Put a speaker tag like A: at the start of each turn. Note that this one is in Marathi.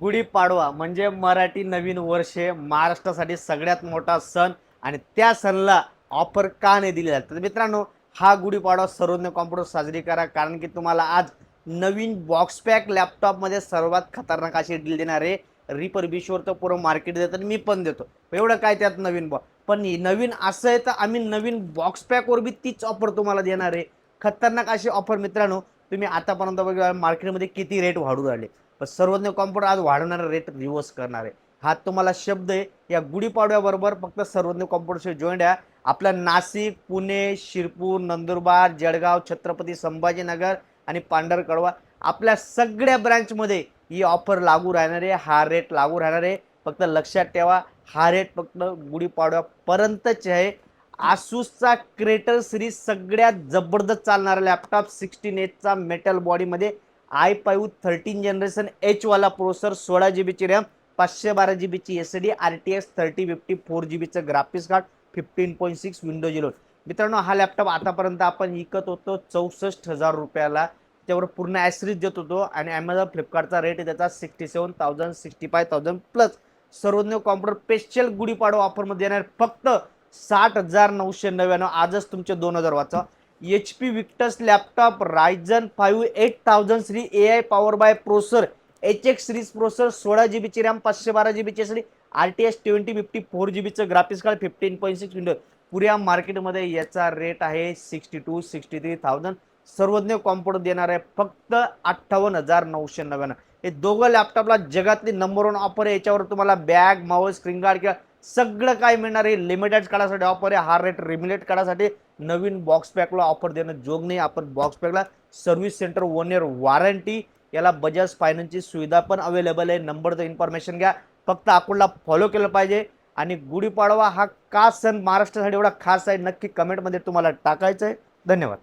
A: गुढीपाडवा म्हणजे मराठी नवीन वर्ष, महाराष्ट्रासाठी सगळ्यात मोठा सण आणि त्या सणला ऑफर का नाही दिली जात? तर मित्रांनो, हा गुढीपाडवा सर्वज्ञ कॉम्प्युटर साजरी करा, कारण की तुम्हाला आज नवीन बॉक्स पॅक लॅपटॉपमध्ये सर्वात खतरनाक अशी डील देणार आहे. रिफर्बिशवर तर पूर्ण मार्केट देतात, मी पण देतो. एवढं काय त्यात नवीन पण नवीन असं आहे तर आम्ही नवीन बॉक्स पॅकवर बी तीच ऑफर तुम्हाला देणार आहे. खतरनाक अशी ऑफर मित्रांनो, तुम्ही आतापर्यंत बघा मार्केटमध्ये किती रेट वाढू राहिले, पण सर्वज्ञ कॉम्प्युटर आज वाढवणारा रेट रिव्हर्स करणार आहे. हा तुम्हाला शब्द आहे. या गुढीपाडव्याबरोबर फक्त सर्वज्ञ कॉम्प्युटरशी जॉईंट आहे. आपल्या नाशिक, पुणे, शिरपूर, नंदुरबार, जळगाव, छत्रपती संभाजीनगर आणि पांढरकवडा आपल्या सगळ्या ब्रँचमध्ये ही ऑफर लागू राहणार आहे. हा रेट लागू राहणार आहे. फक्त लक्षात ठेवा, हा रेट फक्त गुढीपाडव्यापर्यंतच आहे. आसूसचा क्रेटर सिरीज सगळ्यात जबरदस्त चालणारा लॅपटॉप 16 एचचा मेटल बॉडीमध्ये i5 13 जनरेशन एच वाला processor, 16 GB RAM, 512 GB S D, RTX 3050 4 GB graphics card, 15.6 Windows 11. मित्रांनो, हा लॅपटॉप आतापर्यंत आपण विकत होतो 64,000 रुपयाला. त्यावर पूर्ण ॲक्सेसरीज देत होतो आणि अमेझॉन फ्लिपकार्टचा रेट त्याचा 67,000 65,000 प्लस. सर्वज्ञ कॉम्प्युटर स्पेशल गुढीपाडवा ऑफरमध्ये येणार फक्त 60,999. आजच तुमचे 2,000 वाचा. HP Victus laptop Ryzen 5 8000 Shri AI power bye processor, HX series processor, 16 GB RAM, 512 GB S D, RTX 2050 4 GB graphics card, 15.6 window. पुऱ्या मार्केटमध्ये याचा रेट आहे 62-63,000. सर्वज्ञ कॉम्प्युटर देणार आहे फक्त 58,999. हे दोघं लॅपटॉपला जगातली नंबर 1 ऑफर आहे. याच्यावर तुम्हाला बॅग, माऊस, स्क्रीन गार्ड किंवा सगळं काय मिळणार आहे. लिमिटेड काळासाठी ऑफर आहे. हा रेट रिमिटेड काळासाठी नवीन बॉक्स पॅकला ऑफर देणं जोग नाही. आपण बॉक्स पॅकला सर्व्हिस सेंटर 1 इयर वॉरंटी, याला बजाज फायनान्सची सुविधा पण अवेलेबल आहे. नंबरचं इन्फॉर्मेशन घ्या. फक्त अकाउंटला फॉलो केलं पाहिजे. आणि गुढीपाडवा हा का सण महाराष्ट्रासाठी एवढा खास आहे, नक्की कमेंटमध्ये तुम्हाला टाकायचं आहे. धन्यवाद.